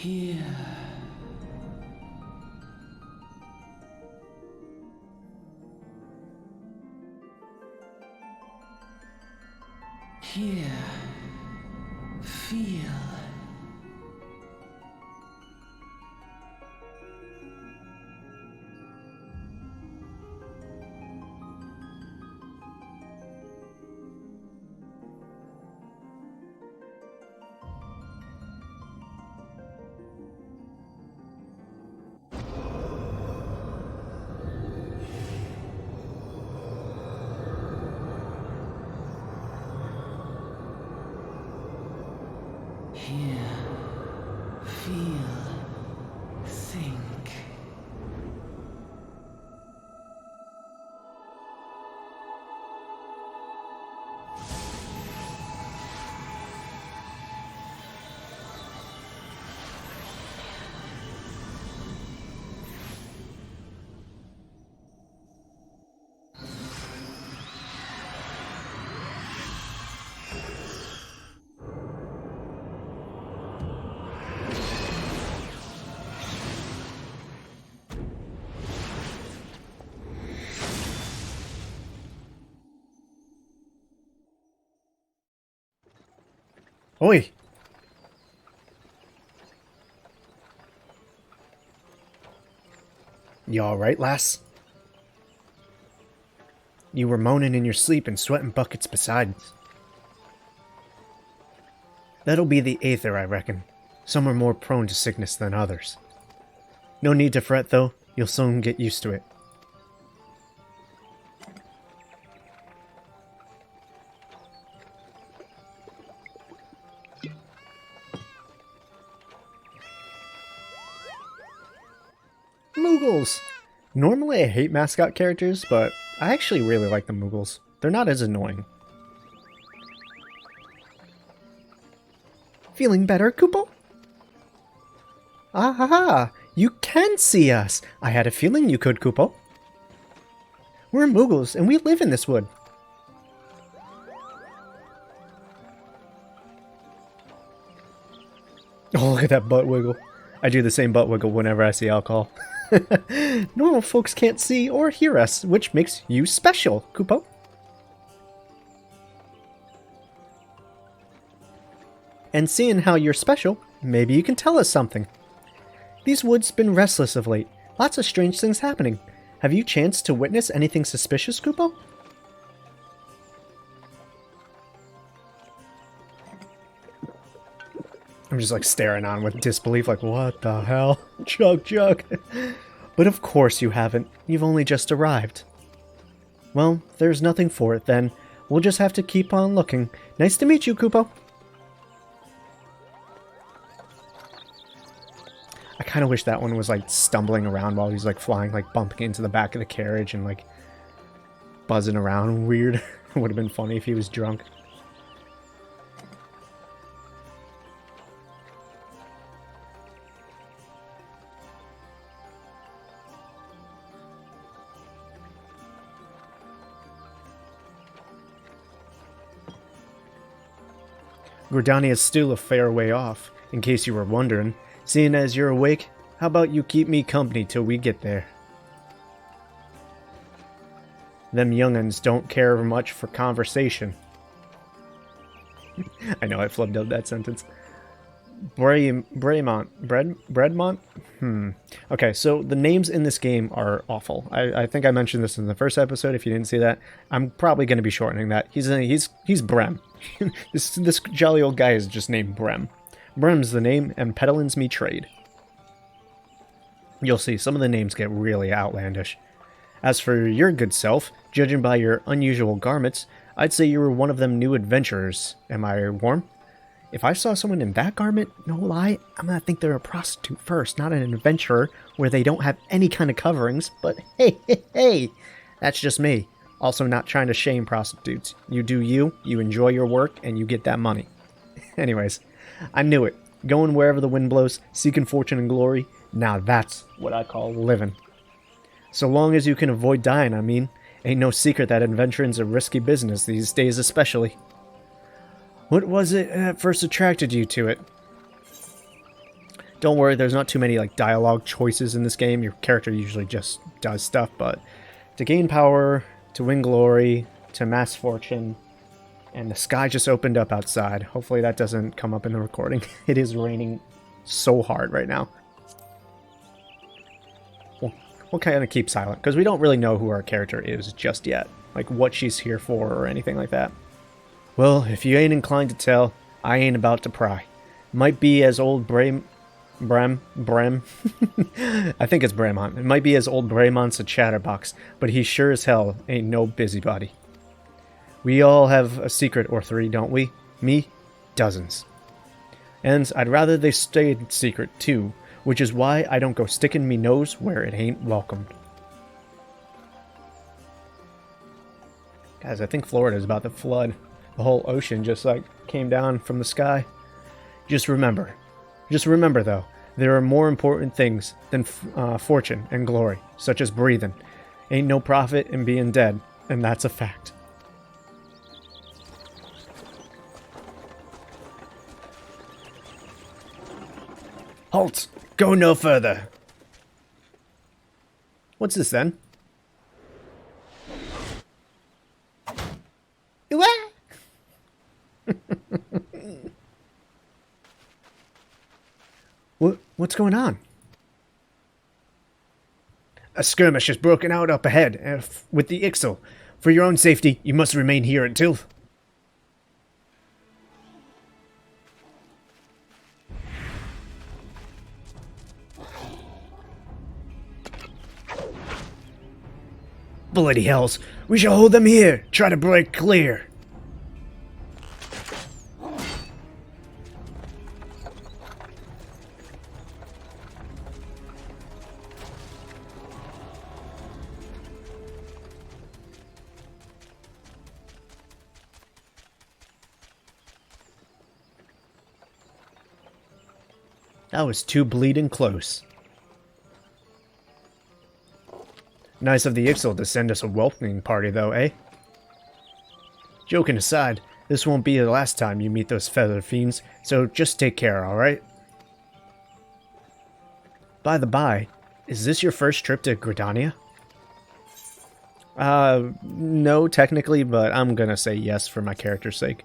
Here. Here. Feel. Hear, feel, think. Oi! You alright, lass? You were moaning in your sleep and sweating buckets besides. That'll be the aether, I reckon. Some are more prone to sickness than others. No need to fret, though. You'll soon get used to it. Moogles! Normally I hate mascot characters, but I actually really like the Moogles. They're not as annoying. Feeling better, Koopo? Ah ha ha! You can see us! I had a feeling you could, Koopo. We're Moogles, and we live in this wood. Oh, look at that butt wiggle. I do the same butt wiggle whenever I see alcohol. Normal folks can't see or hear us, which makes you special, Koopo. And seeing how you're special, maybe you can tell us something. These woods been restless of late. Lots of strange things happening. Have you chanced to witness anything suspicious, Koopo? I'm just like staring on with disbelief, like, what the hell? Chug. But of course you haven't. You've only just arrived. Well, there's nothing for it then. We'll just have to keep on looking. Nice to meet you, Koopo. I kind of wish that one was like stumbling around while he's like flying, like bumping into the back of the carriage and like buzzing around weird. It would have been funny if he was drunk. Gridania is still a fair way off, in case you were wondering. Seeing as you're awake, how about you keep me company till we get there? Them young'uns don't care much for conversation. I know I flubbed out that sentence. Breadmont? Okay, so the names in this game are awful. I think I mentioned this in the first episode. If you didn't see that, I'm probably going to be shortening that. He's Brem. this jolly old guy is just named Brem. Brem's the name, and peddling's me trade. You'll see, some of the names get really outlandish. As for your good self, judging by your unusual garments, I'd say you were one of them new adventurers. Am I warm? If I saw someone in that garment, no lie, I'm gonna think they're a prostitute first, not an adventurer where they don't have any kind of coverings. But hey, that's just me. Also not trying to shame prostitutes. You do you enjoy your work, and you get that money. Anyways, I knew it. Going wherever the wind blows, seeking fortune and glory, now that's what I call living. So long as you can avoid dying, I mean. Ain't no secret that adventuring's a risky business these days especially. What was it that first attracted you to it? Don't worry, there's not too many like dialogue choices in this game. Your character usually just does stuff, but to gain power, to win glory, to amass fortune, and the sky just opened up outside. Hopefully that doesn't come up in the recording. It is raining so hard right now. We'll kind of keep silent, because we don't really know who our character is just yet. Like, what she's here for or anything like that. Well, if you ain't inclined to tell, I ain't about to pry. Might be as old Brem... I think it's Bramont. It might be as old Bramont's a chatterbox, but he sure as hell ain't no busybody. We all have a secret or three, don't we? Me? Dozens. And I'd rather they stayed secret, too, which is why I don't go sticking me nose where it ain't welcomed. Guys, I think Florida's about to flood. The whole ocean just, like, came down from the sky. Just remember, though, there are more important things than fortune and glory, such as breathing. Ain't no profit in being dead, and that's a fact. Halt! Go no further! What's this then? What's going on? A skirmish has broken out up ahead with the Ixal. For your own safety, you must remain here until... Bloody hells! We shall hold them here! Try to break clear! That was too bleeding close. Nice of the Ixal to send us a welcoming party, though, eh? Joking aside, this won't be the last time you meet those feather fiends, so just take care, alright? By the by, is this your first trip to Gridania? No, technically, but I'm gonna say yes for my character's sake.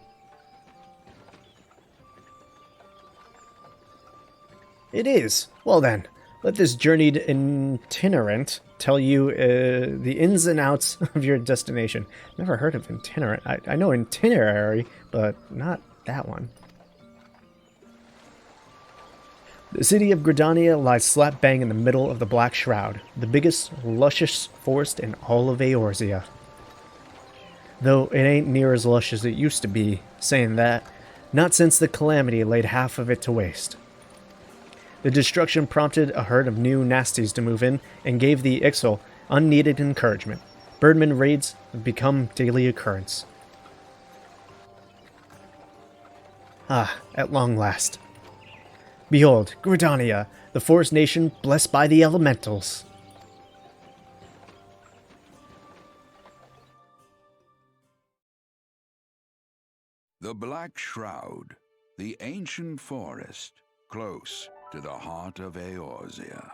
It is. Well then, let this journeyed itinerant tell you the ins and outs of your destination. Never heard of itinerant. I know itinerary, but not that one. The city of Gridania lies slap bang in the middle of the Black Shroud, the biggest, luscious forest in all of Eorzea. Though it ain't near as lush as it used to be, saying that, not since the Calamity laid half of it to waste. The destruction prompted a herd of new nasties to move in and gave the Ixal unneeded encouragement. Birdman raids have become daily occurrence. Ah, at long last. Behold, Gridania, the forest nation blessed by the elementals. The Black Shroud, the ancient forest, close to the heart of Eorzea.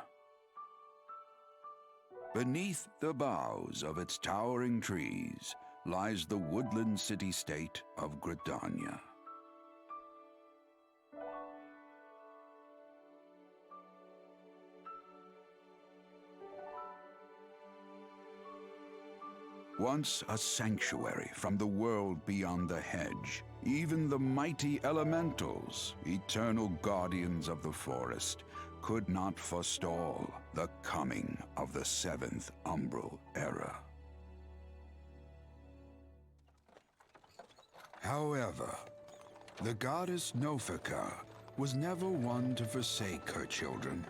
Beneath the boughs of its towering trees lies the woodland city-state of Gridania. Once a sanctuary from the world beyond the hedge, even the mighty elementals, eternal guardians of the forest, could not forestall the coming of the Seventh Umbral era. However, the goddess Nofika was never one to forsake her children,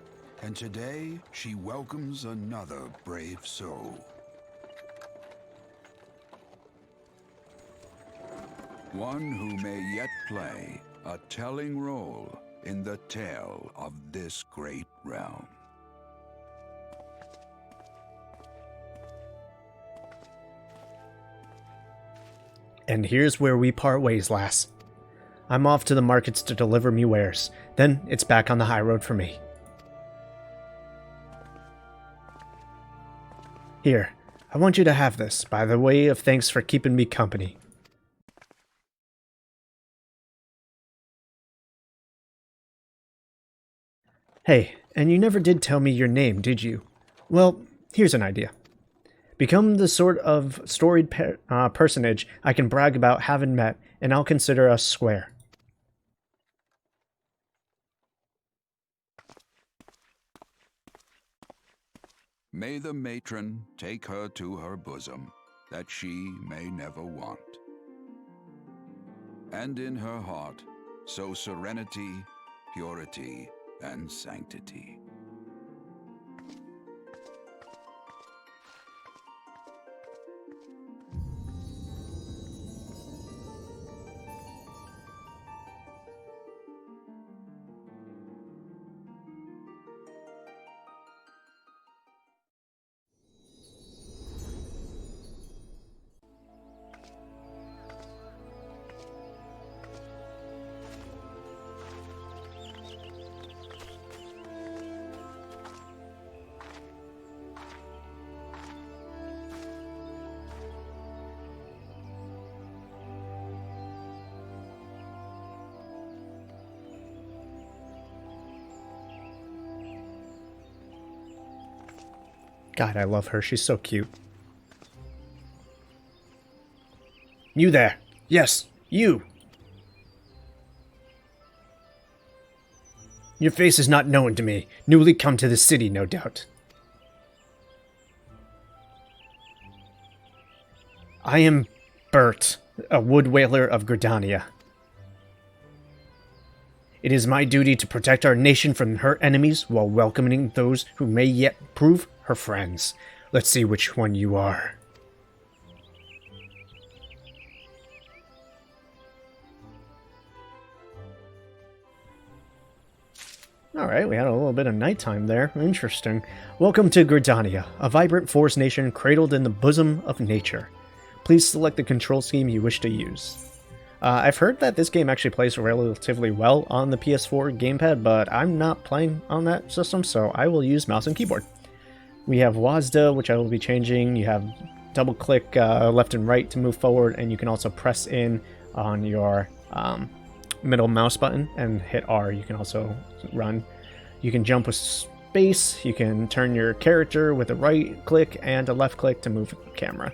and today she welcomes another brave soul. One who may yet play a telling role in the tale of this great realm. And here's where we part ways, lass. I'm off to the markets to deliver me wares. Then it's back on the high road for me. Here, I want you to have this, by the way of thanks for keeping me company. Hey, and you never did tell me your name, did you? Well, here's an idea. Become the sort of storied personage I can brag about having met, and I'll consider us square. May the matron take her to her bosom, that she may never want. And in her heart, sow serenity, purity, and sanctity. God, I love her. She's so cute. You there. Yes, you. Your face is not known to me. Newly come to the city, no doubt. I am Bert, a wood whaler of Gridania. It is my duty to protect our nation from her enemies while welcoming those who may yet prove her friends. Let's see which one you are. Alright, we had a little bit of nighttime there. Interesting. Welcome to Gridania, a vibrant forest nation cradled in the bosom of nature. Please select the control scheme you wish to use. I've heard that this game actually plays relatively well on the PS4 gamepad, but I'm not playing on that system, so I will use mouse and keyboard. We have WASD, which I will be changing. You have double click left and right to move forward, and you can also press in on your middle mouse button and hit R. You can also run. You can jump with space. You can turn your character with a right click and a left click to move the camera.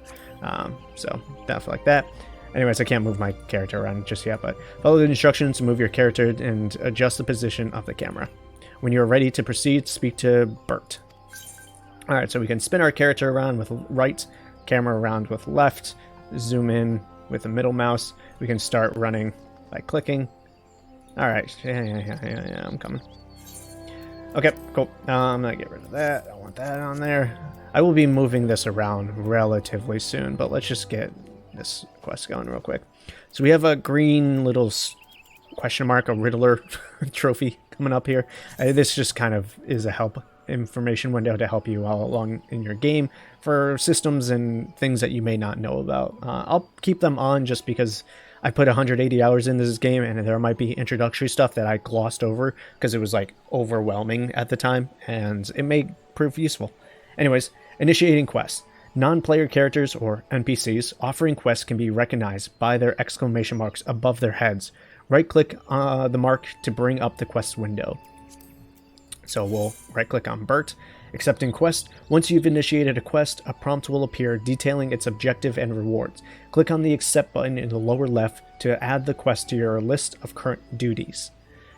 So stuff like that. Anyways, I can't move my character around just yet, but follow the instructions to move your character and adjust the position of the camera. When you're ready to proceed, speak to Bert. Alright, so we can spin our character around with right, camera around with left, zoom in with the middle mouse. We can start running by clicking. Alright, yeah, I'm coming. Okay, cool. I'm gonna get rid of that. I don't want that on there. I will be moving this around relatively soon, but let's just get this quest going real quick. So we have a green little question mark, a Riddler trophy coming up here. This just kind of is a help information window to help you all along in your game for systems and things that you may not know about. I'll keep them on just because I put 180 hours into this game, and there might be introductory stuff that I glossed over because it was like overwhelming at the time, and it may prove useful. Anyways, initiating quests. Non-player characters, or NPCs, offering quests can be recognized by their exclamation marks above their heads. Right-click the mark to bring up the quest window. So we'll right-click on Bert, accepting quest. Once you've initiated a quest, a prompt will appear detailing its objective and rewards. Click on the accept button in the lower left to add the quest to your list of current duties.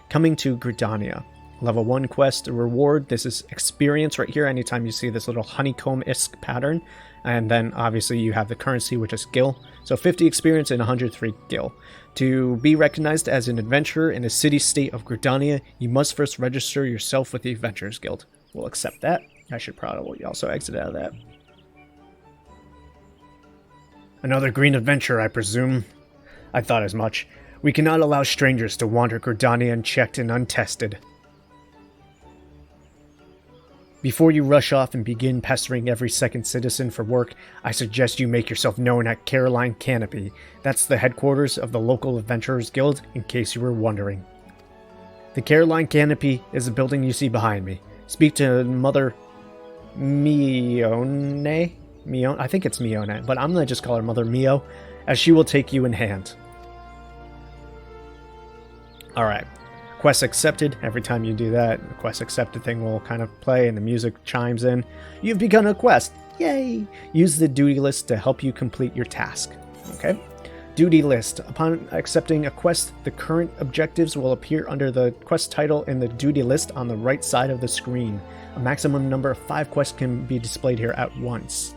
Coming to Gridania. Level 1 quest reward. This is experience right here anytime you see this little honeycomb-esque pattern. And then obviously you have the currency, which is gil. So 50 experience and 103 gil. To be recognized as an adventurer in the city-state of Gridania, you must first register yourself with the Adventurers Guild. We'll accept that. I should probably also exit out of that. Another green adventure, I presume. I thought as much. We cannot allow strangers to wander Gridania unchecked and untested. Before you rush off and begin pestering every second citizen for work, I suggest you make yourself known at Garlean Empire. That's the headquarters of the local Adventurers Guild, in case you were wondering. The Garlean Empire is the building you see behind me. Speak to Mother Mione? I think it's Mione, but I'm going to just call her Mother Mio, as she will take you in hand. Alright. Quest accepted. Every time you do that, the quest accepted thing will kind of play and the music chimes in. You've begun a quest. Yay! Use the duty list to help you complete your task. Okay? Duty list. Upon accepting a quest, the current objectives will appear under the quest title in the duty list on the right side of the screen. A maximum number of 5 quests can be displayed here at once.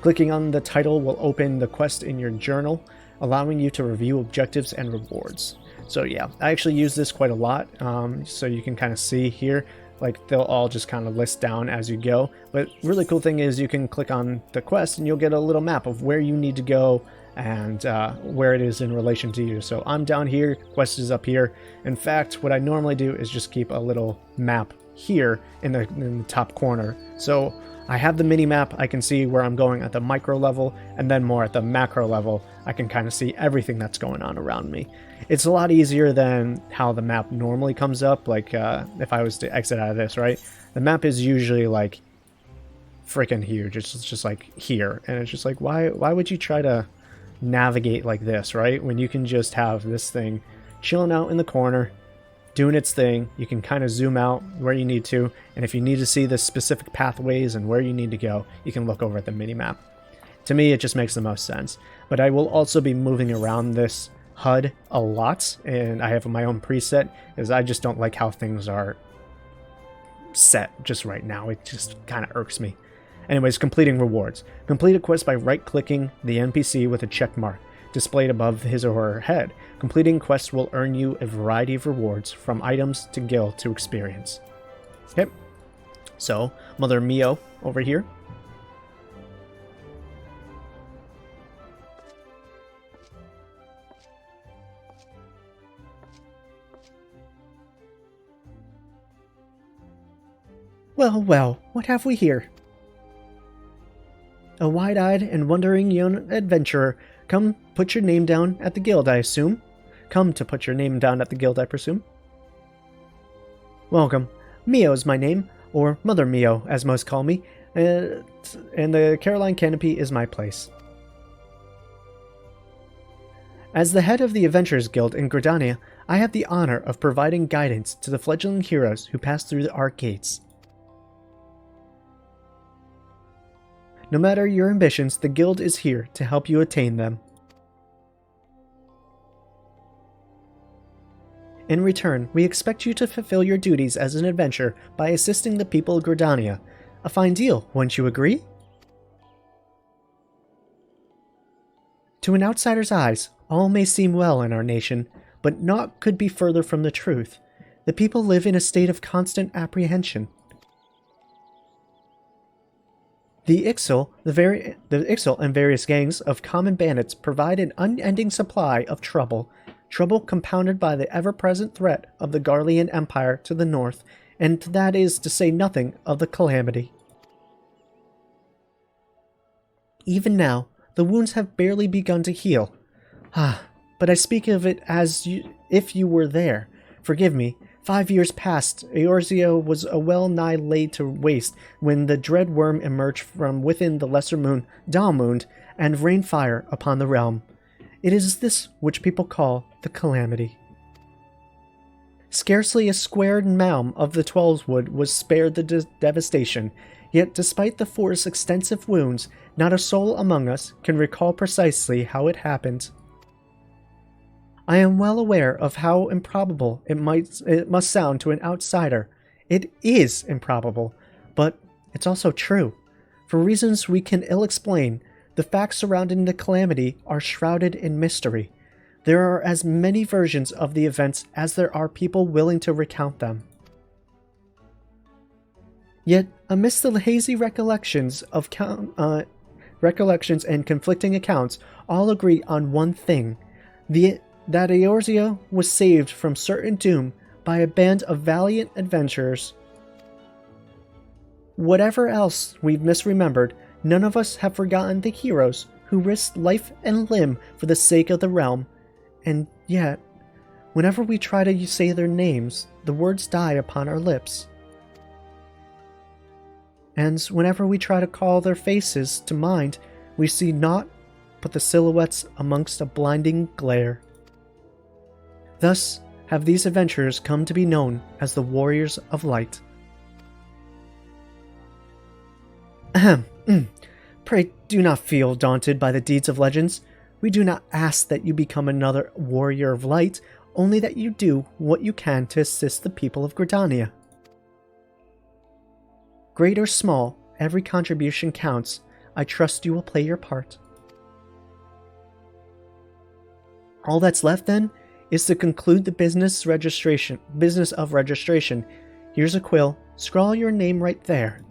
Clicking on the title will open the quest in your journal, allowing you to review objectives and rewards. So yeah, I actually use this quite a lot, so you can kind of see here, like they'll all just kind of list down as you go. But really cool thing is you can click on the quest and you'll get a little map of where you need to go and where it is in relation to you. So I'm down here, quest is up here. In fact, what I normally do is just keep a little map here in the top corner. So I have the mini map, I can see where I'm going at the micro level, and then more at the macro level, I can kind of see everything that's going on around me. It's a lot easier than how the map normally comes up, like if I was to exit out of this, right? The map is usually like freaking huge, it's just like here, and it's just like, why would you try to navigate like this, right? When you can just have this thing chilling out in the corner, doing its thing. You can kind of zoom out where you need to, and if you need to see the specific pathways and where you need to go, you can look over at the mini-map. To me, it just makes the most sense. But I will also be moving around this HUD a lot, and I have my own preset, because I just don't like how things are set just right now. It just kind of irks me. Anyways, completing rewards. Complete a quest by right-clicking the NPC with a check mark displayed above his or her head. Completing quests will earn you a variety of rewards, from items to gil to experience. Okay, so Mother Mio over here. Well, well, what have we here? A wide-eyed and wondering young adventurer. Come put your name down at the guild, I assume. Come to put your name down at the guild, I presume. Welcome. Mio is my name, or Mother Mio, as most call me, and the Garlean Empire is my place. As the head of the Adventurers Guild in Gridania, I have the honor of providing guidance to the fledgling heroes who pass through the Arc Gates. No matter your ambitions, the guild is here to help you attain them. In return, we expect you to fulfill your duties as an adventurer by assisting the people of Gridania. A fine deal, wouldn't you agree? To an outsider's eyes, all may seem well in our nation, but naught could be further from the truth. The people live in a state of constant apprehension. The Ixal and various gangs of common bandits provide an unending supply of trouble compounded by the ever-present threat of the Garlean Empire to the north, and that is to say nothing of the Calamity. Even now, the wounds have barely begun to heal. But I speak of it as if you were there. Forgive me. 5 years past, Eorzea was a well-nigh laid to waste when the dread worm emerged from within the lesser moon, Dalmund, and rained fire upon the realm. It is this which people call the Calamity. Scarcely a square mound of the Twelveswood was spared the devastation, yet despite the forest's extensive wounds, not a soul among us can recall precisely how it happened. I am well aware of how improbable it must sound to an outsider. It is improbable, but it's also true. For reasons we can ill explain, the facts surrounding the Calamity are shrouded in mystery. There are as many versions of the events as there are people willing to recount them. Yet, amidst the hazy recollections and conflicting accounts, all agree on one thing: that Eorzea was saved from certain doom by a band of valiant adventurers. whatever else we've misremembered, none of us have forgotten the heroes who risked life and limb for the sake of the realm. And yet, whenever we try to say their names, the words die upon our lips. And whenever we try to call their faces to mind, we see naught but the silhouettes amongst a blinding glare. Thus have these adventurers come to be known as the Warriors of Light. Ahem. Pray do not feel daunted by the deeds of legends. We do not ask that you become another Warrior of Light, only that you do what you can to assist the people of Gridania. Great or small, every contribution counts. I trust you will play your part. All that's left, then, is to conclude the business of registration. Here's a quill. Scrawl your name right there.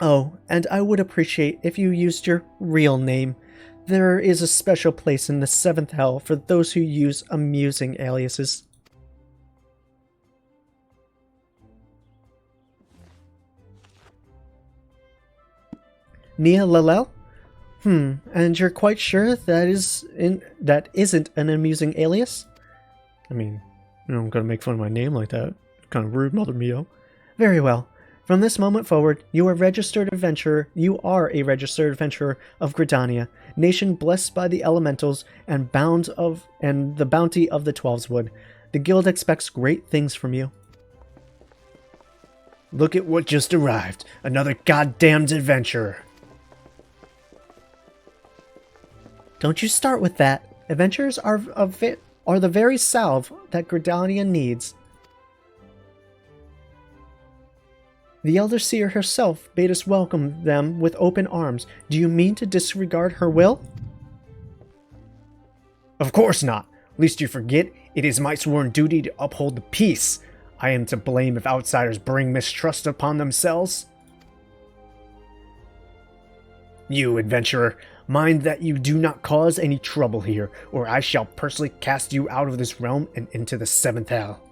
Oh, and I would appreciate if you used your real name. There is a special place in the Seventh Hell for those who use amusing aliases. Niah Lalel? And you're quite sure that isn't an amusing alias? I mean, I'm gonna make fun of my name like that. Kind of rude, Mother Mio. Very well. From this moment forward, you are a registered adventurer of Gridania, nation blessed by the elementals and the bounty of the Twelveswood. The guild expects great things from you. Look at what just arrived. Another goddamned adventurer. Don't you start with that. Adventurers are the very salve that Gridania needs. The Elder Seer herself bade us welcome them with open arms. Do you mean to disregard her will? Of course not. Lest you forget, it is my sworn duty to uphold the peace. I am to blame if outsiders bring mistrust upon themselves. You, adventurer, mind that you do not cause any trouble here, or I shall personally cast you out of this realm and into the Seventh Hell.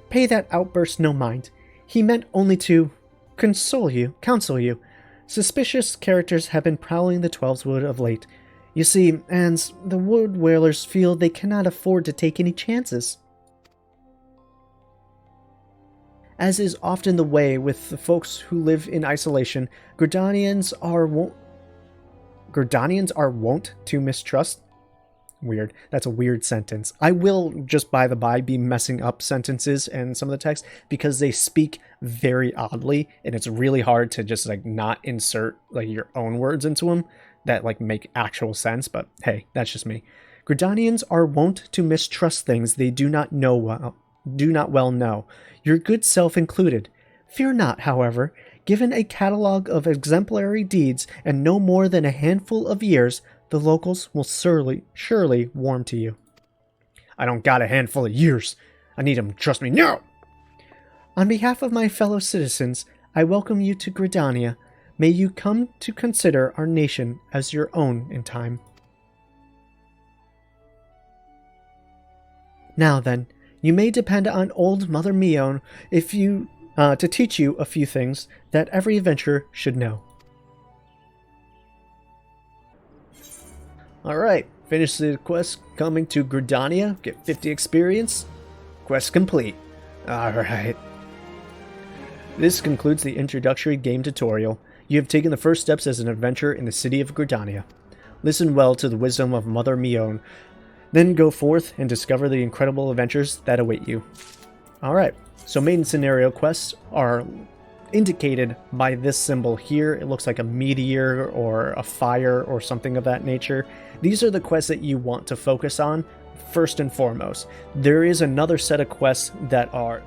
Pay that outburst no mind. He meant only to counsel you. Suspicious characters have been prowling the Twelveswood of late. You see, and the wood dwellers feel they cannot afford to take any chances. As is often the way with the folks who live in isolation, Gridanians are wont to mistrust. Weird. That's a weird sentence. I will, just by the by, be messing up sentences and some of the text because they speak very oddly, and it's really hard to just not insert your own words into them that make actual sense. But hey, that's just me. Gridanians are wont to mistrust things they do not well know, your good self included. Fear not, however. Given a catalogue of exemplary deeds and no more than a handful of years, the locals will surely warm to you. I don't got a handful of years. I need them, trust me, now! On behalf of my fellow citizens, I welcome you to Gridania. May you come to consider our nation as your own in time. Now then, you may depend on old Mother Mion to teach you a few things that every adventurer should know. Alright, finish the quest coming to Gridania, get 50 experience. Quest complete. Alright. This concludes the introductory game tutorial. You have taken the first steps as an adventurer in the city of Gridania. Listen well to the wisdom of Mother Mion, then go forth and discover the incredible adventures that await you. Alright, so main scenario quests are indicated by this symbol here. It looks like a meteor or a fire or something of that nature. These are the quests that you want to focus on first and foremost. There is another set of quests that are...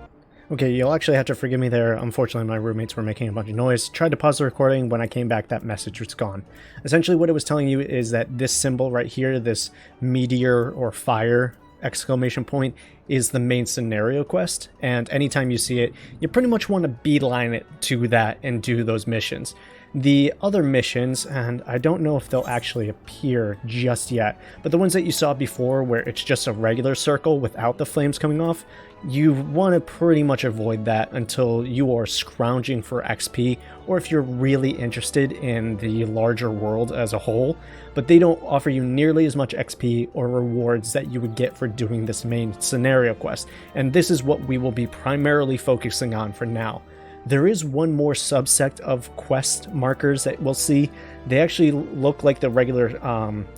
Okay, you'll actually have to forgive me there. Unfortunately, my roommates were making a bunch of noise. Tried to pause the recording. When I came back, that message was gone. Essentially, what it was telling you is that this symbol right here, this meteor or fire exclamation point, is the main scenario quest. And anytime you see it, you pretty much want to beeline it to that and do those missions. The other missions, and I don't know if they'll actually appear just yet, but the ones that you saw before where it's just a regular circle without the flames coming off, you want to pretty much avoid that until you are scrounging for XP, or if you're really interested in the larger world as a whole, but they don't offer you nearly as much XP or rewards that you would get for doing this main scenario quest, and this is what we will be primarily focusing on for now. There is one more subsect of quest markers that we'll see. They actually look like the regular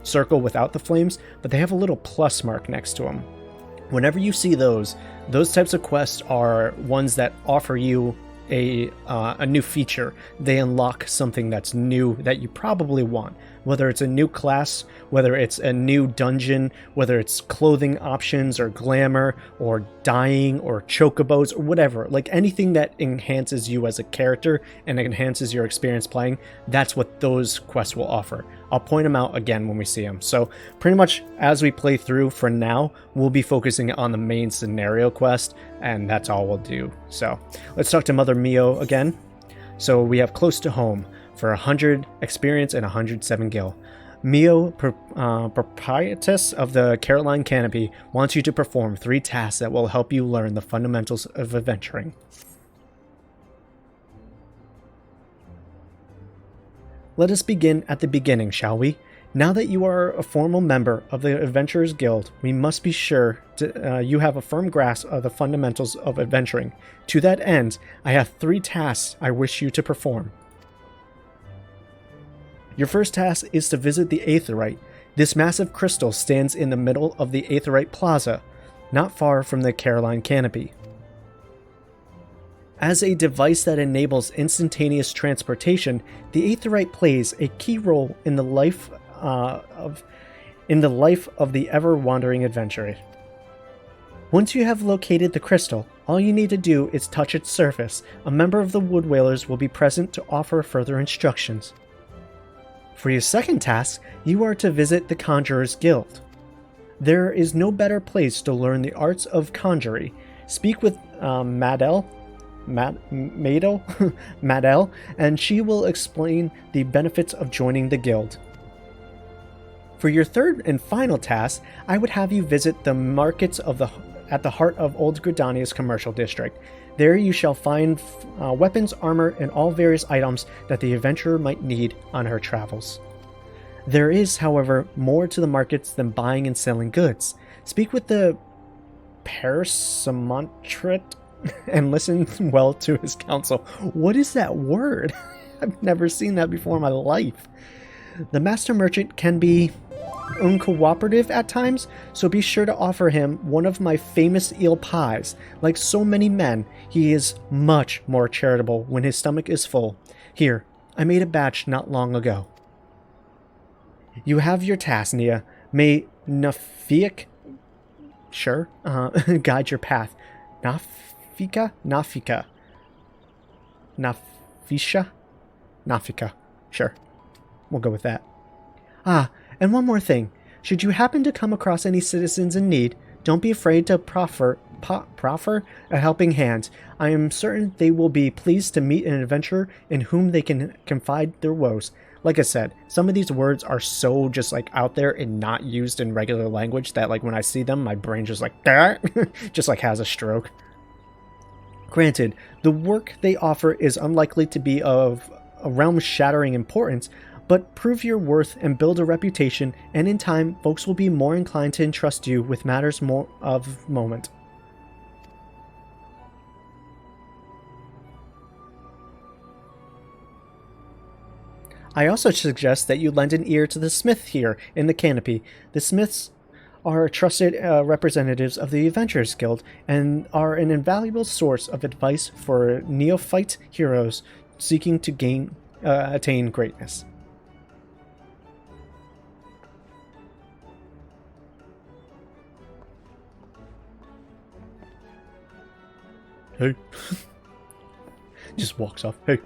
circle without the flames, but they have a little plus mark next to them. Whenever you see those types of quests are ones that offer you a new feature. They unlock something that's new that you probably want, whether it's a new class, whether it's a new dungeon, whether it's clothing options or glamour or dying or chocobos or whatever. Like anything that enhances you as a character and enhances your experience playing, that's what those quests will offer. I'll point them out again when we see them. So pretty much as we play through for now, we'll be focusing on the main scenario quest, and that's all we'll do. So let's talk to Mother Mio again. So we have close to home for 100 experience and 107 gil. Mio, proprietress of the Garlean Canopy, wants you to perform 3 tasks that will help you learn the fundamentals of adventuring. Let us begin at the beginning, shall we? Now that you are a formal member of the Adventurers Guild, we must be sure you have a firm grasp of the fundamentals of adventuring. To that end, I have 3 tasks I wish you to perform. Your first task is to visit the Aetheryte. This massive crystal stands in the middle of the Aetheryte Plaza, not far from the Garlean Canopy. As a device that enables instantaneous transportation, the Aetheryte plays a key role in the life of the ever-wandering adventurer. Once you have located the crystal, all you need to do is touch its surface. A member of the Wood Whalers will be present to offer further instructions. For your second task, you are to visit the Conjurer's Guild. There is no better place to learn the arts of conjury. Speak with Madel, and she will explain the benefits of joining the guild. For your third and final task, I would have you visit the markets at the heart of Old Gridania's commercial district. There you shall find weapons, armor, and all various items that the adventurer might need on her travels. There is, however, more to the markets than buying and selling goods. Speak with the Persimmotrit and listen well to his counsel. What is that word? I've never seen that before in my life. The master merchant can be uncooperative at times, so be sure to offer him one of my famous eel pies. Like so many men, he is much more charitable when his stomach is full. Here, I made a batch not long ago. You have your task, Niah. May Nafiak guide your path. Nafika? Nafika. Sure. We'll go with that. Ah, and one more thing. Should you happen to come across any citizens in need, don't be afraid to proffer a helping hand. I am certain they will be pleased to meet an adventurer in whom they can confide their woes. Like I said, some of these words are so just like out there and not used in regular language that like when I see them, my brain just like just like has a stroke. Granted, the work they offer is unlikely to be of a realm-shattering importance, but prove your worth and build a reputation, and in time, folks will be more inclined to entrust you with matters more of moment. I also suggest that you lend an ear to the smith here in the Canopy. The smiths are trusted representatives of the Adventurers Guild and are an invaluable source of advice for neophyte heroes seeking to attain greatness. Hey. Just walks off. Hey.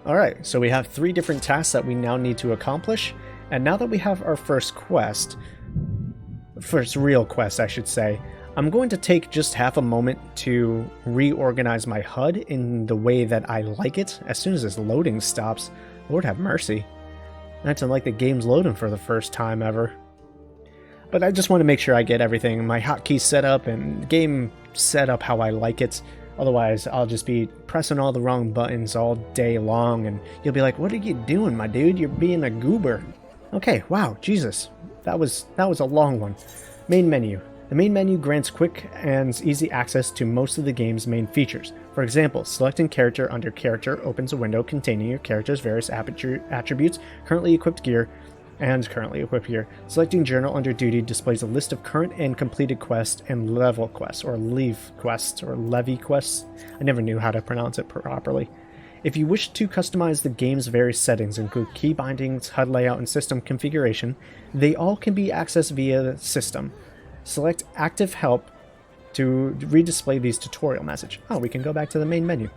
Alright, so we have 3 different tasks that we now need to accomplish. And now that we have our first real quest, I should say, I'm going to take just half a moment to reorganize my HUD in the way that I like it. As soon as this loading stops, Lord have mercy. Acting like the game's loading for the first time ever. But I just want to make sure I get everything, my hotkeys set up and game set up how I like it. Otherwise, I'll just be pressing all the wrong buttons all day long, and you'll be like, what are you doing, my dude? You're being a goober. Okay, wow, Jesus. That was a long one. Main menu. The main menu grants quick and easy access to most of the game's main features. For example, selecting character under character opens a window containing your character's various attributes, currently equipped gear, and currently equipped gear. Selecting journal under duty displays a list of current and completed quests and level quests, or leave quests, or levy quests. I never knew how to pronounce it properly. If you wish to customize the game's various settings, include key bindings, HUD layout, and system configuration, they all can be accessed via the system. Select Active Help to redisplay these tutorial message. Oh, we can go back to the main menu.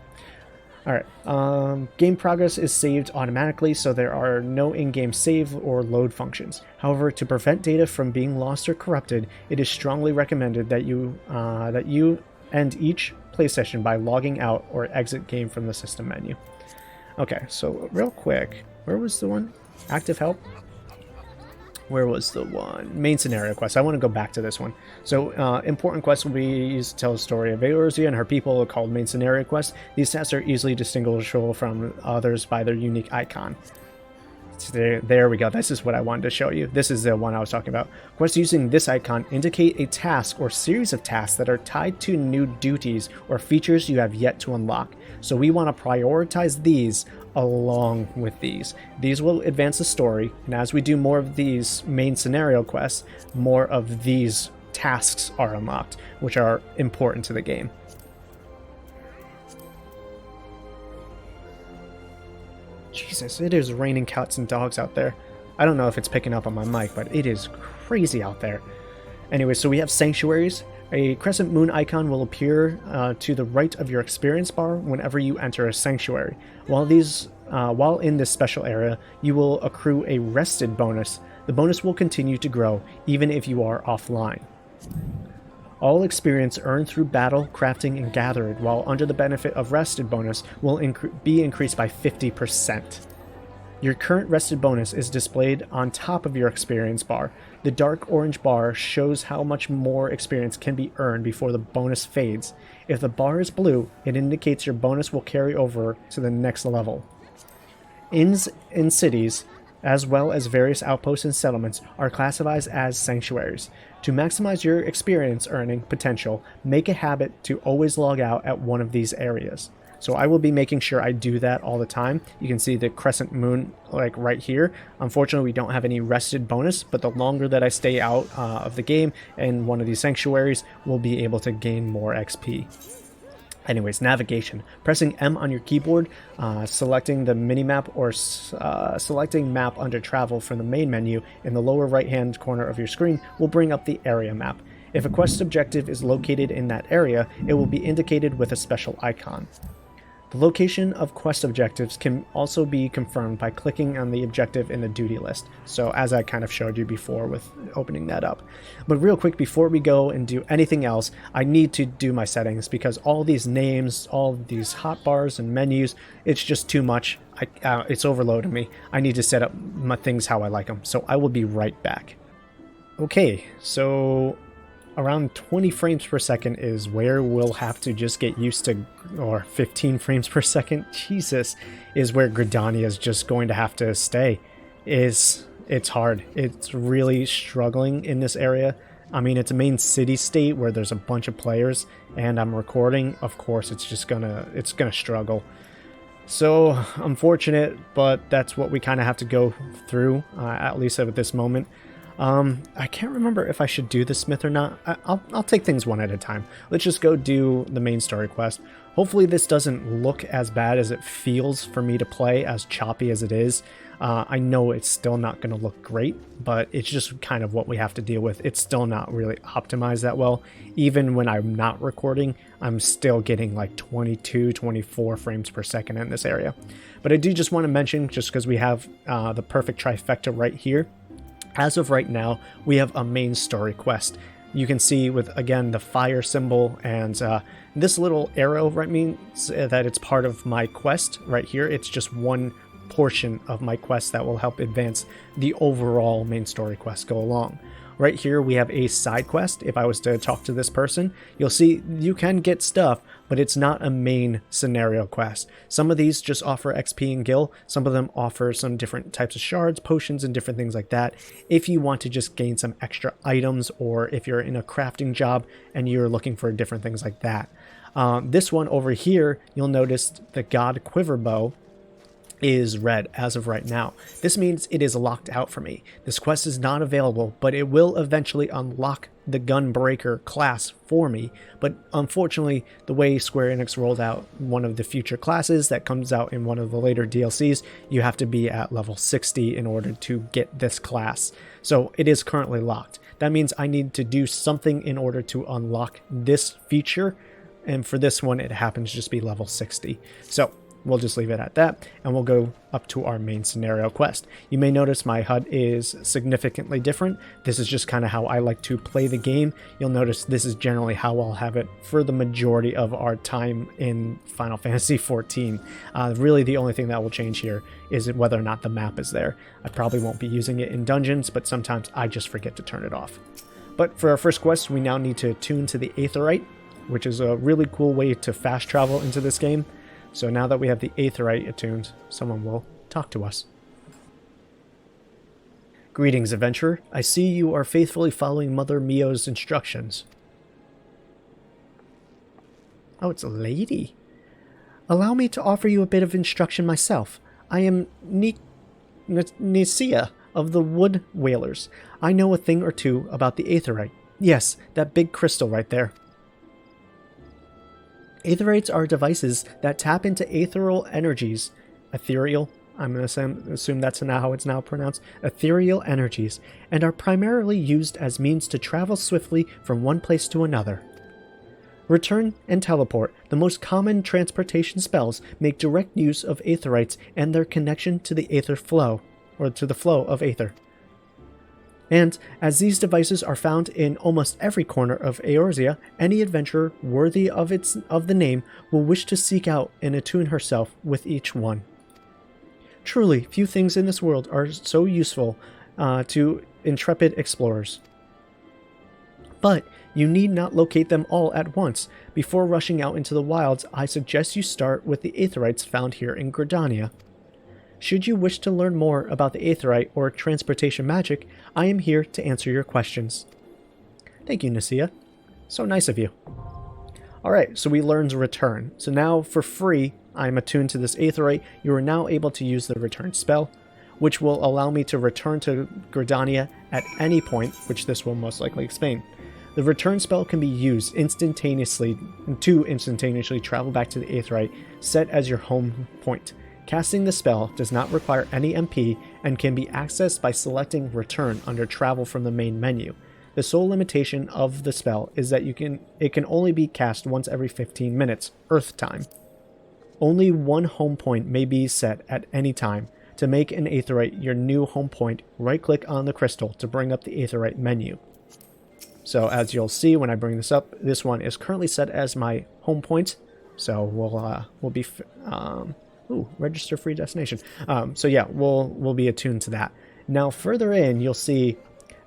Alright, game progress is saved automatically, so there are no in-game save or load functions. However, to prevent data from being lost or corrupted, it is strongly recommended that you end each play session by logging out or exit game from the system menu. Okay, so real quick, where was the one? Active Help? Where was the one? Main scenario quest. I want to go back to this one. So, important quests will be used to tell the story of Eorzea and her people, called main scenario quests. These tasks are easily distinguishable from others by their unique icon. There we go. This is what I wanted to show you. This is the one I was talking about. Quests using this icon indicate a task or series of tasks that are tied to new duties or features you have yet to unlock. So we want to prioritize these along with these. These will advance the story, and as we do more of these main scenario quests, more of these tasks are unlocked, which are important to the game. Jesus, it is raining cats and dogs out there. I don't know if it's picking up on my mic, but it is crazy out there. Anyway, so we have sanctuaries. A crescent moon icon will appear to the right of your experience bar whenever you enter a sanctuary. While in this special area, you will accrue a rested bonus. The bonus will continue to grow even if you are offline. All experience earned through battle, crafting, and gathering while under the benefit of rested bonus will be increased by 50%. Your current rested bonus is displayed on top of your experience bar. The dark orange bar shows how much more experience can be earned before the bonus fades. If the bar is blue, it indicates your bonus will carry over to the next level. Inns and cities, as well as various outposts and settlements, are classified as sanctuaries. To maximize your experience earning potential, make a habit to always log out at one of these areas. So I will be making sure I do that all the time. You can see the crescent moon like right here. Unfortunately, we don't have any rested bonus, but the longer that I stay out of the game and one of these sanctuaries, we'll be able to gain more XP. Anyways, navigation. Pressing M on your keyboard, selecting the minimap, or selecting map under travel from the main menu in the lower right hand corner of your screen will bring up the area map. If a quest objective is located in that area, it will be indicated with a special icon. The location of quest objectives can also be confirmed by clicking on the objective in the duty list, so as I kind of showed you before with opening that up. But real quick, before we go and do anything else, I need to do my settings because all these names, all these hotbars and menus, it's just too much. It's overloading me. I need to set up my things how I like them, so I will be right back. Okay, so around 20 frames per second is where we'll have to just get used to, or 15 frames per second, Jesus, is where Gridania is just going to have to stay. It's hard. It's really struggling in this area. I mean, it's a main city-state where there's a bunch of players, and I'm recording. Of course, it's gonna struggle. So, unfortunate, but that's what we kind of have to go through, at least at this moment. I can't remember if I should do the smith or not. I'll take things one at a time. Let's just go do the main story quest. Hopefully this doesn't look as bad as it feels for me to play, as choppy as it is. I know it's still not going to look great, but it's just kind of what we have to deal with. It's still not really optimized that well. Even when I'm not recording, I'm still getting like 22, 24 frames per second in this area. But I do just want to mention, just because we have the perfect trifecta right here, as of right now, we have a main story quest. you can see with, again, the fire symbol and this little arrow right means that it's part of my quest right here. It's just one portion of my quest that will help advance the overall main story quest go along. Right here we have a side quest. If I was to talk to this person, you'll see you can get stuff, but it's not a main scenario quest. Some of these just offer XP and gil. Some of them offer some different types of shards, potions, and different things like that. If you want to just gain some extra items, or if you're in a crafting job and you're looking for different things like that. This one over here, you'll notice the God Quiver Bow is red as of right now. This means it is locked out for me. This quest is not available, but it will eventually unlock the Gunbreaker class for me. But unfortunately, the way Square Enix rolled out one of the future classes that comes out in one of the later DLCs, you have to be at level 60 in order to get this class. So it is currently locked. That means I need to do something in order to unlock this feature. And for this one, it happens to just be level 60. So we'll just leave it at that, and we'll go up to our main scenario quest. You may notice my HUD is significantly different. This is just kind of how I like to play the game. You'll notice this is generally how I'll have it for the majority of our time in Final Fantasy XIV. Really, the only thing that will change here is whether or not the map is there. I probably won't be using it in dungeons, but sometimes I just forget to turn it off. But for our first quest, we now need to attune to the Aetheryte, which is a really cool way to fast travel into this game. So now that we have the Aetheryte attuned, someone will talk to us. Greetings, adventurer. I see you are faithfully following Mother Mio's instructions. Oh, it's a lady. Allow me to offer you a bit of instruction myself. I am Niah of the Wood Whalers. I know a thing or two about the Aetheryte. Yes, that big crystal right there. Aetherites are devices that tap into ethereal energies. Ethereal? I'm going to assume that's how it's now pronounced. Ethereal energies, and are primarily used as means to travel swiftly from one place to another. Return and teleport, the most common transportation spells, make direct use of aetherites and their connection to the aether flow, or to the flow of aether. And, as these devices are found in almost every corner of Eorzea, any adventurer worthy of the name will wish to seek out and attune herself with each one. Truly, few things in this world are so useful to intrepid explorers. But you need not locate them all at once. Before rushing out into the wilds, I suggest you start with the aetherites found here in Gridania. Should you wish to learn more about the Aetheryte or transportation magic, I am here to answer your questions. Thank you, Niah. So nice of you. Alright, so we learned Return. So now, for free, I'm attuned to this Aetheryte. You are now able to use the Return spell, which will allow me to return to Gridania at any point, which this will most likely explain. The Return spell can be used instantaneously to travel back to the Aetheryte, set as your home point. Casting the spell does not require any MP and can be accessed by selecting Return under Travel from the main menu. The sole limitation of the spell is that it can only be cast once every 15 minutes, Earth time. Only one home point may be set at any time. To make an Aetheryte your new home point, right-click on the crystal to bring up the Aetheryte menu. So as you'll see when I bring this up, this one is currently set as my home point. So we'll be register free destination. So yeah, we'll be attuned to that. Now further in, you'll see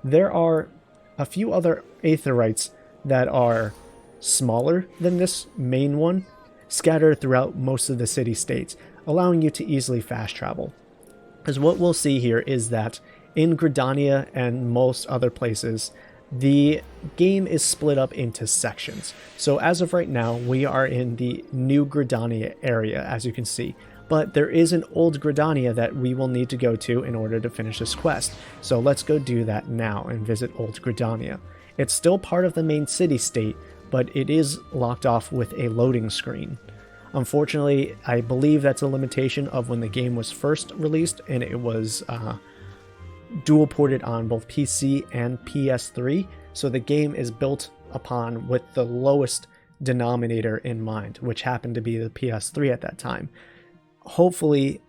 there are a few other Aetherites that are smaller than this main one, scattered throughout most of the city-states, allowing you to easily fast travel. Because what we'll see here is that in Gridania and most other places, the game is split up into sections. So as of right now, we are in the New Gridania area, as you can see. But there is an old Gridania that we will need to go to in order to finish this quest. So let's go do that now and visit Old Gridania. It's still part of the main city-state, but it is locked off with a loading screen. Unfortunately, I believe that's a limitation of when the game was first released, and it was dual ported on both PC and PS3, so the game is built upon with the lowest denominator in mind, which happened to be the PS3 at that time. Hopefully,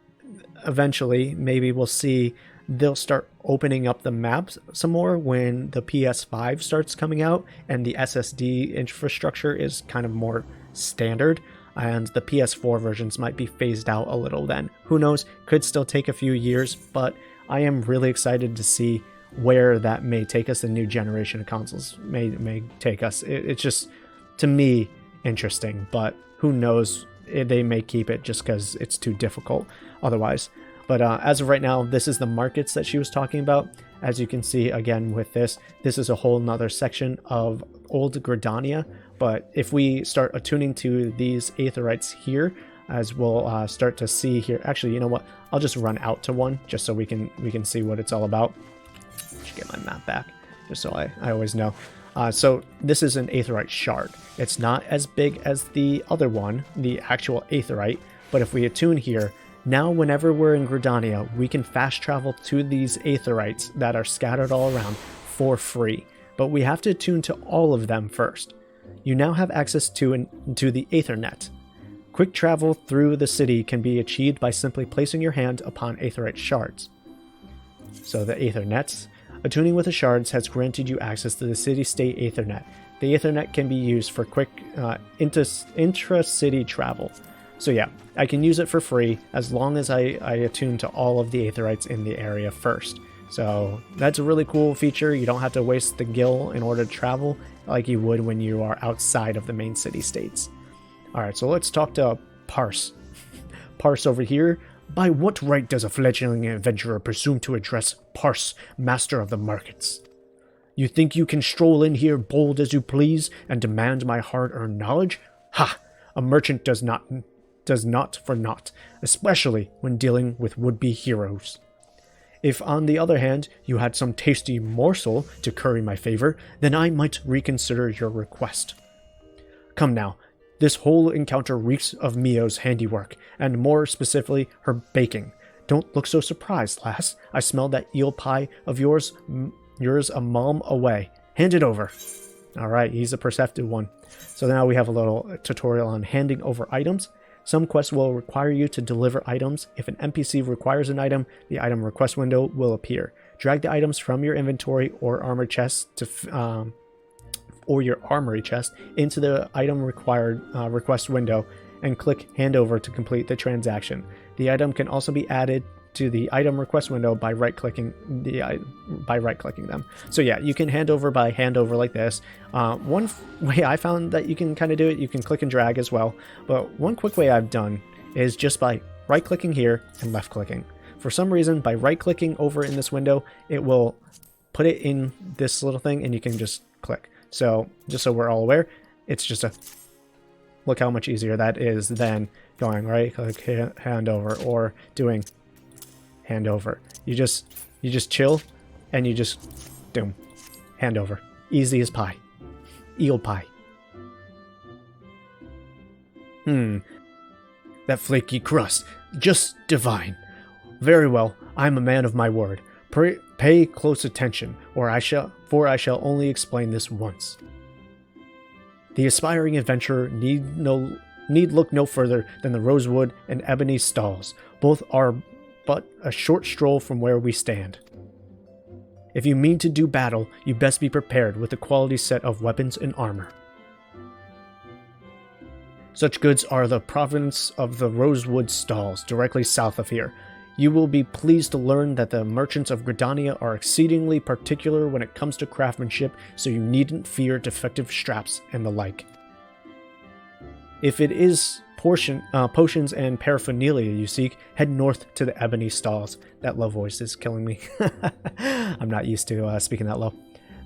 eventually, maybe we'll see they'll start opening up the maps some more when the PS5 starts coming out and the SSD infrastructure is kind of more standard, and the PS4 versions might be phased out a little then. Who knows? Could still take a few years, but I am really excited to see where that may take us. The new generation of consoles may take us. It's just, to me, interesting, but who knows? They may keep it just because it's too difficult otherwise. But as of right now, this is the markets that she was talking about. As you can see, again, with this is a whole nother section of Old Gridania. But if we start attuning to these aetherites here, as we'll start to see here. Actually, you know what? I'll just run out to one just so we can see what it's all about. Should get my map back just so I always know. So this is an aetherite shard. It's not as big as the other one, the actual aetherite, but if we attune here, now whenever we're in Gridania, we can fast travel to these aetherites that are scattered all around for free, but we have to attune to all of them first. You now have access to the Aethernet. Quick travel through the city can be achieved by simply placing your hand upon aetherite shards. So the Aethernets. Attuning with the shards has granted you access to the City-state Ethernet. The Ethernet can be used for quick intra-city travel. So yeah, I can use it for free as long as I attune to all of the aetherites in the area first. So that's a really cool feature. You don't have to waste the gil in order to travel like you would when you are outside of the main city-states. Alright, so let's talk to Parse. Parse over here. By what right does a fledgling adventurer presume to address Parse, master of the markets? You think you can stroll in here bold as you please and demand my hard-earned knowledge? Ha! A merchant does not for naught, especially when dealing with would-be heroes. If, on the other hand, you had some tasty morsel to curry my favor, then I might reconsider your request. Come now, this whole encounter reeks of Mio's handiwork, and more specifically, her baking. Don't look so surprised, lass. I smell that eel pie of yours a mom away. Hand it over. Alright, he's a perceptive one. So now we have a little tutorial on handing over items. Some quests will require you to deliver items. If an NPC requires an item, the item request window will appear. Drag the items from your inventory or armor chest or your armory chest into the item required request window and click hand over to complete the transaction. The item can also be added to the item request window by right-clicking them. So yeah, you can hand over by hand over like this. One way I found that you can kind of do it, you can click and drag as well. But one quick way I've done is just by right-clicking here and left-clicking. For some reason, by right-clicking over in this window, it will put it in this little thing and you can just click. So just so we're all aware, it's just look how much easier that is than going right-click hand over or doing hand over. You just chill and you just doom. Hand over. Easy as pie. Eel pie. That flaky crust. Just divine. Very well, I'm a man of my word. Pay close attention, for I shall only explain this once. The aspiring adventurer need look no further than the rosewood and ebony stalls. Both are but a short stroll from where we stand. If you mean to do battle, you best be prepared with a quality set of weapons and armor. Such goods are the province of the rosewood stalls, directly south of here. You will be pleased to learn that the merchants of Gridania are exceedingly particular when it comes to craftsmanship, so you needn't fear defective straps and the like. If it is potions and paraphernalia you seek, head north to the ebony stalls. That low voice is killing me. I'm not used to speaking that low.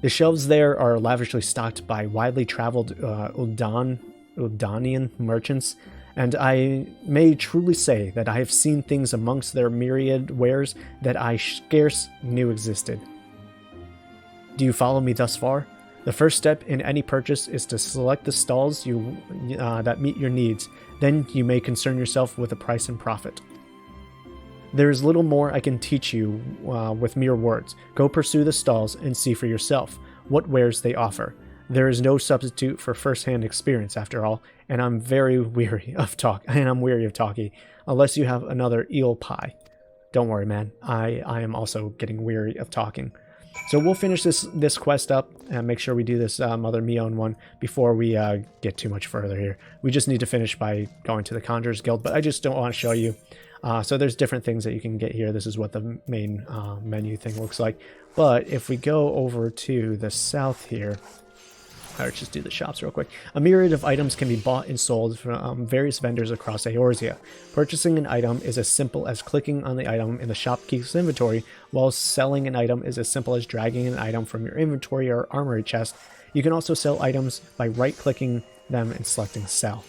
The shelves there are lavishly stocked by widely traveled Uldanian merchants, and I may truly say that I have seen things amongst their myriad wares that I scarce knew existed. Do you follow me thus far? The first step in any purchase is to select the stalls that meet your needs. Then you may concern yourself with the price and profit. There is little more I can teach you with mere words. Go pursue the stalls and see for yourself what wares they offer. There is no substitute for first-hand experience, after all, and I'm weary of talking, unless you have another eel pie. Don't worry, man. I am also getting weary of talking. So we'll finish this quest up and make sure we do this Mother Mion one before we get too much further here. We just need to finish by going to the Conjurer's Guild, but I just don't want to show you. So there's different things that you can get here. This is what the main menu thing looks like. But if we go over to the south here, let's just do the shops real quick. A myriad of items can be bought and sold from various vendors across Eorzea. Purchasing an item is as simple as clicking on the item in the shopkeeper's inventory, while selling an item is as simple as dragging an item from your inventory or armory chest. You can also sell items by right-clicking them and selecting Sell.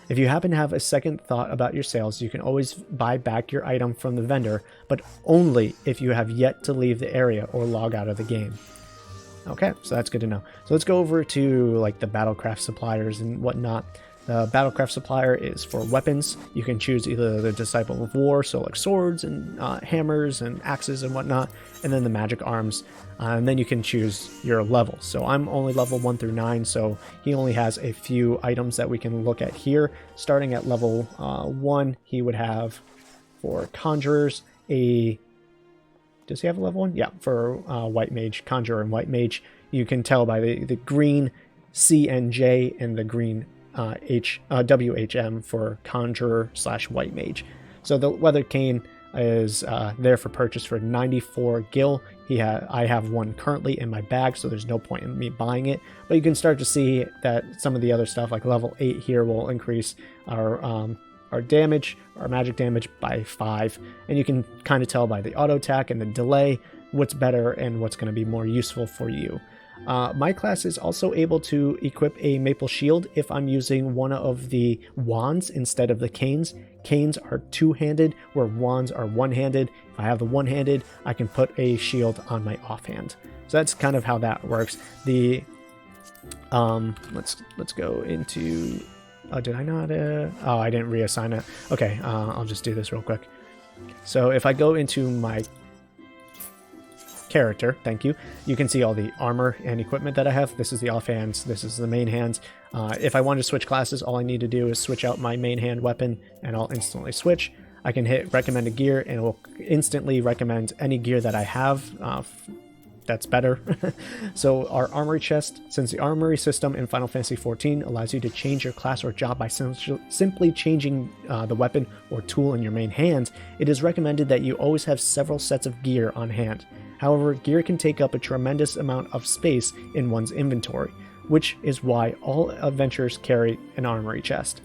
If you happen to have a second thought about your sales, you can always buy back your item from the vendor, but only if you have yet to leave the area or log out of the game. Okay, so that's good to know. So let's go over to like the Battlecraft suppliers and whatnot. The Battlecraft supplier is for weapons. You can choose either the Disciple of War, so like swords and hammers and axes and whatnot, and then the magic arms. And then you can choose your level. So I'm only level 1 through 9, so he only has a few items that we can look at here. Starting at level 1, he would have for Conjurers a... Does he have a level 1? Yeah, for White Mage, Conjurer and White Mage. You can tell by the green CNJ and the green WHM for Conjurer / White Mage. So the Weather Cane is there for purchase for 94 gil. I have one currently in my bag, so there's no point in me buying it. But you can start to see that some of the other stuff, like level 8 here, will increase our damage, our magic damage by 5, and you can kind of tell by the auto attack and the delay what's better and what's going to be more useful for you. My class is also able to equip a maple shield if I'm using one of the wands instead of the canes. Canes are two-handed, where wands are one-handed. If I have the one-handed, I can put a shield on my offhand. So that's kind of how that works. The let's go into... did I not? Oh, I didn't reassign it. Okay, I'll just do this real quick. So if I go into my character, thank you, you can see all the armor and equipment that I have. This is the offhands, this is the main hands. If I want to switch classes, all I need to do is switch out my main hand weapon and I'll instantly switch. I can hit recommended gear and it will instantly recommend any gear that I have that's better. So our armory chest, since the armory system in Final Fantasy XIV allows you to change your class or job by simply changing the weapon or tool in your main hand, it is recommended that you always have several sets of gear on hand. However, gear can take up a tremendous amount of space in one's inventory, which is why all adventurers carry an armory chest.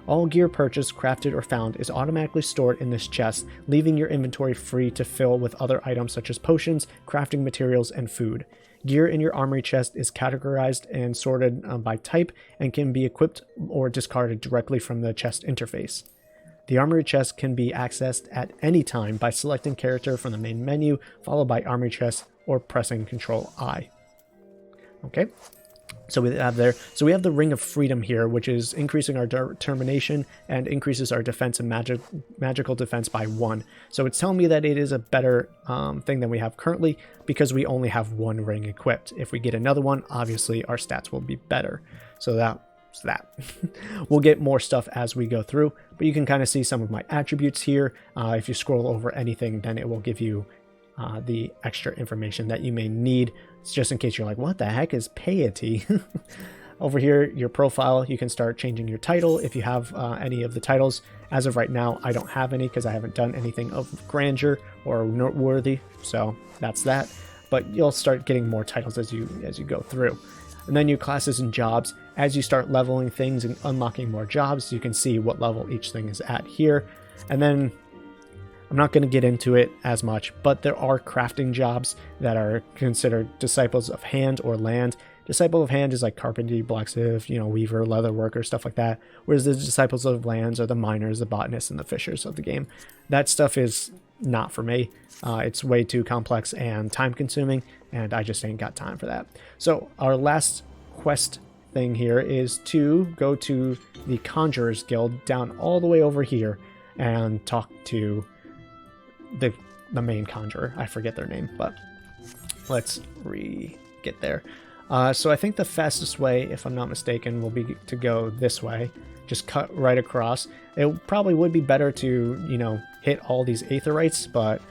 All gear purchased, crafted, or found is automatically stored in this chest, leaving your inventory free to fill with other items such as potions, crafting materials, and food. Gear in your armory chest is categorized and sorted by type and can be equipped or discarded directly from the chest interface. The armory chest can be accessed at any time by selecting character from the main menu, followed by armory chest, or pressing Ctrl I. Okay. So we have the Ring of Freedom here, which is increasing our determination and increases our defense and magical defense by 1. So it's telling me that it is a better thing than we have currently because we only have one ring equipped. If we get another one, obviously our stats will be better. So that's that. We'll get more stuff as we go through, but you can kind of see some of my attributes here. If you scroll over anything, then it will give you the extra information that you may need. It's just in case you're like, what the heck is piety? Over here, your profile, you can start changing your title if you have any of the titles. As of right now, I don't have any because I haven't done anything of grandeur or noteworthy, so that's that. But you'll start getting more titles as you go through. And then your classes and jobs. As you start leveling things and unlocking more jobs, you can see what level each thing is at here. And then I'm not going to get into it as much, but there are crafting jobs that are considered Disciples of Hand or Land. Disciple of Hand is like carpentry, blacksmith, weaver, leather worker, stuff like that. Whereas the Disciples of Lands are the miners, the botanists, and the fishers of the game. That stuff is not for me. It's way too complex and time consuming, and I just ain't got time for that. So our last quest thing here is to go to the Conjurer's Guild down all the way over here and talk to the main conjurer. I forget their name, but let's get there. So I think the fastest way, if I'm not mistaken, will be to go this way. Just cut right across. It probably would be better to, hit all these aetherites, but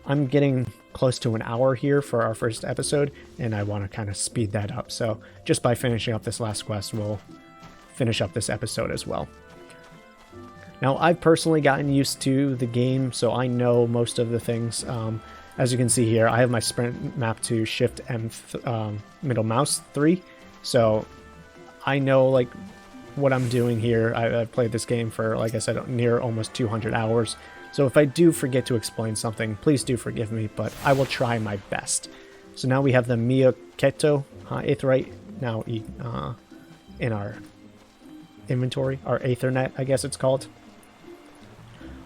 I'm getting close to an hour here for our first episode, and I want to kind of speed that up. So just by finishing up this last quest, we'll finish up this episode as well. Now, I've personally gotten used to the game, so I know most of the things. As you can see here, I have my sprint map to Shift and middle mouse 3, so I know like what I'm doing here. I've played this game for, like I said, near almost 200 hours. So if I do forget to explain something, please do forgive me, but I will try my best. So now we have the Mia Keto Aetherite now in our inventory, our Aethernet, I guess it's called.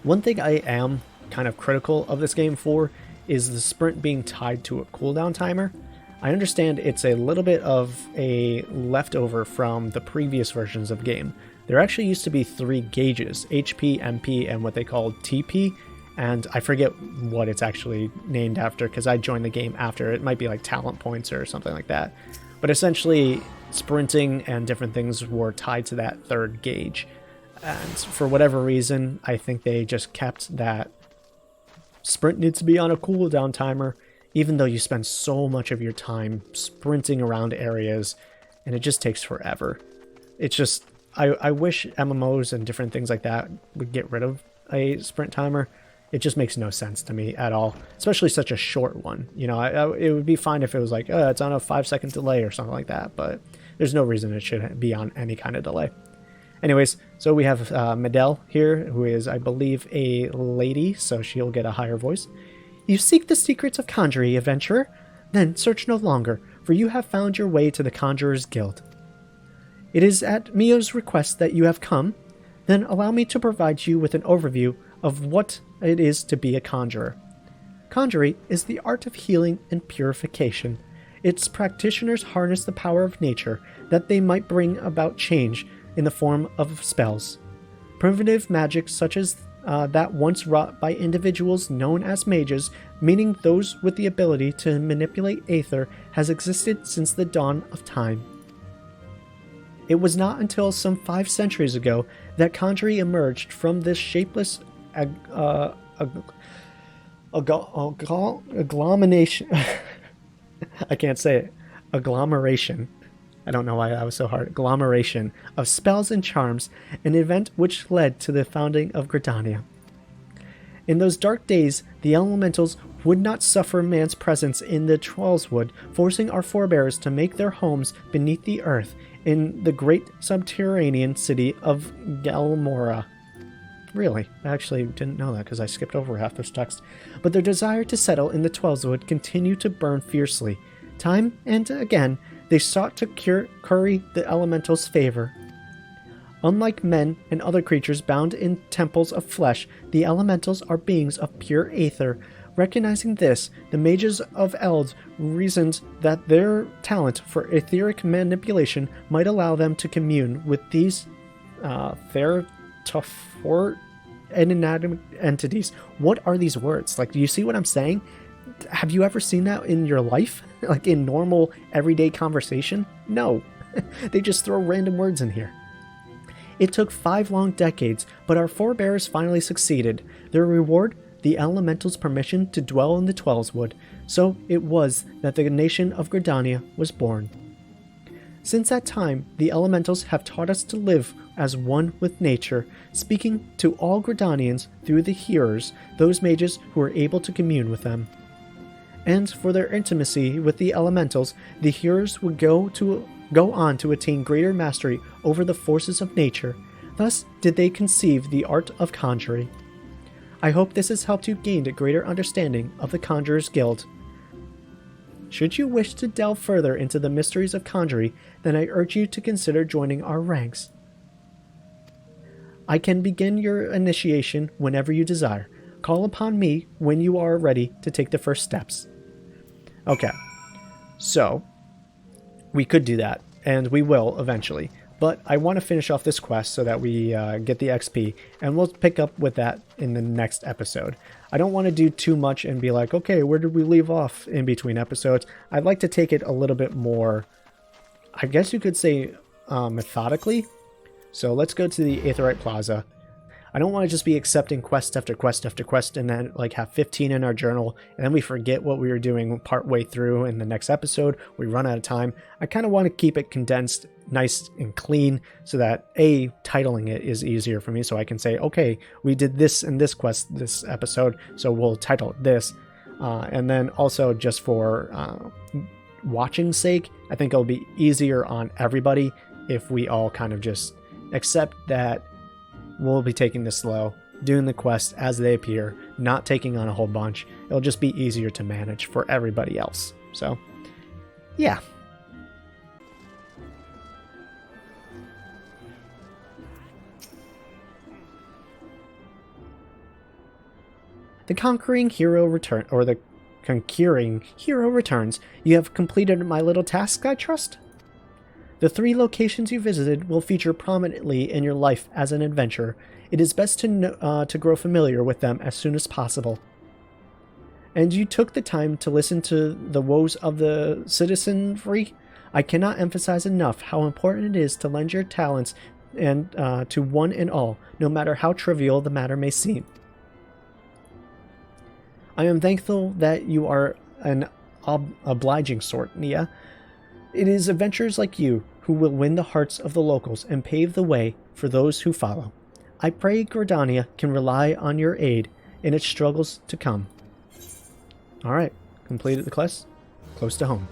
One thing I am kind of critical of this game for is the sprint being tied to a cooldown timer. I understand it's a little bit of a leftover from the previous versions of the game. There actually used to be 3 gauges, HP, MP, and what they called TP, and I forget what it's actually named after because I joined the game after. It might be like talent points or something like that. But essentially, sprinting and different things were tied to that 3rd gauge. And for whatever reason, I think they just kept that sprint needs to be on a cooldown timer, even though you spend so much of your time sprinting around areas, and it just takes forever. It's just, I wish MMOs and different things like that would get rid of a sprint timer. It just makes no sense to me at all, especially such a short one. You know, it would be fine if it was like, it's on a 5-second delay or something like that, but there's no reason it should be on any kind of delay. Anyways, so we have Medel here, who is, I believe, a lady, so she'll get a higher voice. You seek the secrets of conjuring, adventurer? Then search no longer, for you have found your way to the Conjurer's Guild. It is at Mio's request that you have come. Then allow me to provide you with an overview of what it is to be a conjurer. Conjuring is the art of healing and purification. Its practitioners harness the power of nature that they might bring about change in the form of spells. Primitive magic such as that once wrought by individuals known as mages, meaning those with the ability to manipulate aether, has existed since the dawn of time. It was not until some 5 centuries ago that conjuring emerged from this shapeless agglomeration. I can't say it. Agglomeration. I don't know why that was so hard. Agglomeration of spells and charms, an event which led to the founding of Gridania. In those dark days, the elementals would not suffer man's presence in the Trollswood, forcing our forebears to make their homes beneath the earth in the great subterranean city of Lamoura. Really, I actually didn't know that because I skipped over half this text. But their desire to settle in the Trollswood continued to burn fiercely. Time and again, they sought to curry the elementals' favor. Unlike men and other creatures bound in temples of flesh, the elementals are beings of pure aether. Recognizing this, the mages of Eld reasoned that their talent for etheric manipulation might allow them to commune with these Theratophoret inanimate entities. What are these words? Like, do you see what I'm saying? Have you ever seen that in your life? Like in normal, everyday conversation? No. They just throw random words in here. It took 5 long decades, but our forebears finally succeeded. Their reward? The elementals' permission to dwell in the Trollswood. So it was that the nation of Gridania was born. Since that time, the elementals have taught us to live as one with nature, speaking to all Gridanians through the hearers, those mages who are able to commune with them. And for their intimacy with the elementals, the hearers would go on to attain greater mastery over the forces of nature. Thus did they conceive the art of conjuring. I hope this has helped you gain a greater understanding of the Conjurer's Guild. Should you wish to delve further into the mysteries of conjuring, then I urge you to consider joining our ranks. I can begin your initiation whenever you desire. Call upon me when you are ready to take the first steps. Okay, so we could do that, and we will eventually, but I want to finish off this quest so that we get the XP, and we'll pick up with that in the next episode. I don't want to do too much and be like, okay, where did we leave off in between episodes? I'd like to take it a little bit more, I guess you could say, methodically. So let's go to the Aetherite Plaza. I don't want to just be accepting quest after quest after quest and then like have 15 in our journal and then we forget what we were doing part way through in the next episode. We run out of time. I kind of want to keep it condensed, nice and clean, so that titling it is easier for me, so I can say, okay, we did this and this quest this episode, so we'll title it this. And then also just for watching sake, I think it'll be easier on everybody if we all kind of just accept that we'll be taking this slow, doing the quests as they appear, not taking on a whole bunch. It'll just be easier to manage for everybody else. So, yeah. The conquering hero returns. You have completed my little task, I trust? The 3 locations you visited will feature prominently in your life as an adventurer. It is best to grow familiar with them as soon as possible. And you took the time to listen to the woes of the citizenry? I cannot emphasize enough how important it is to lend your talents and to one and all, no matter how trivial the matter may seem. I am thankful that you are an obliging sort, Niah. It is adventurers like you who will win the hearts of the locals and pave the way for those who follow. I pray Gridania can rely on your aid in its struggles to come. Alright, completed the quest. Close to home.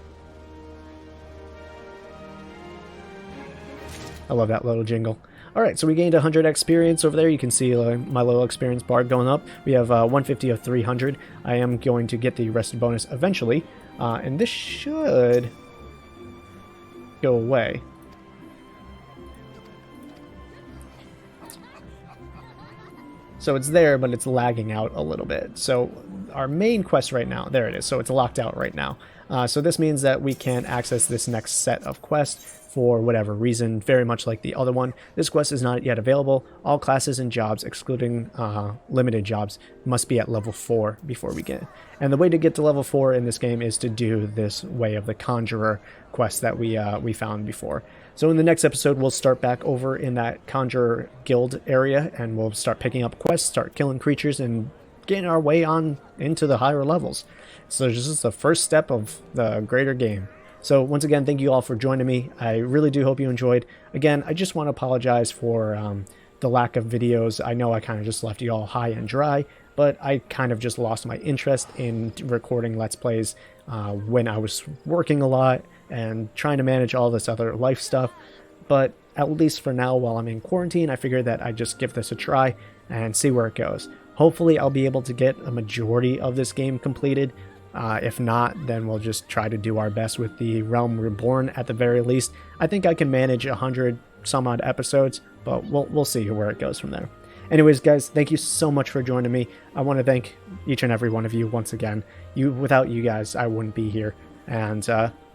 I love that little jingle. Alright, so we gained 100 experience over there. You can see my little experience bar going up. We have 150 of 300. I am going to get the rest bonus eventually. And this should go away. So it's there, but it's lagging out a little bit. So our main quest right now, there it is. So it's locked out right now. So this means that we can access this next set of quests for whatever reason, very much like the other one. This quest is not yet available. All classes and jobs, excluding limited jobs, must be at level 4 before we get. And the way to get to level 4 in this game is to do this Way of the Conjurer quest that we found before. So in the next episode, we'll start back over in that Conjurer Guild area, and we'll start picking up quests, start killing creatures, and getting our way on into the higher levels. So this is the first step of the greater game. So once again, thank you all for joining me. I really do hope you enjoyed. Again, I just want to apologize for the lack of videos. I know I kind of just left you all high and dry, but I kind of just lost my interest in recording Let's Plays when I was working a lot and trying to manage all this other life stuff. But at least for now, while I'm in quarantine, I figured that I'd just give this a try and see where it goes. Hopefully I'll be able to get a majority of this game completed. If not, then we'll just try to do our best with the Realm Reborn at the very least. I think I can manage 100 some odd episodes, but we'll see where it goes from there. Anyways, guys, thank you so much for joining me. I want to thank each and every one of you once again. Without you guys, I wouldn't be here, and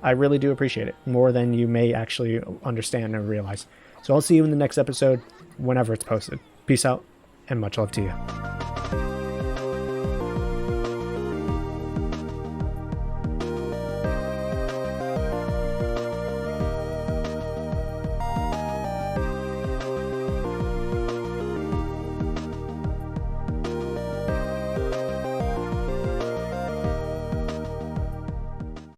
I really do appreciate it, more than you may actually understand and realize. So I'll see you in the next episode, whenever it's posted. Peace out, and much love to you.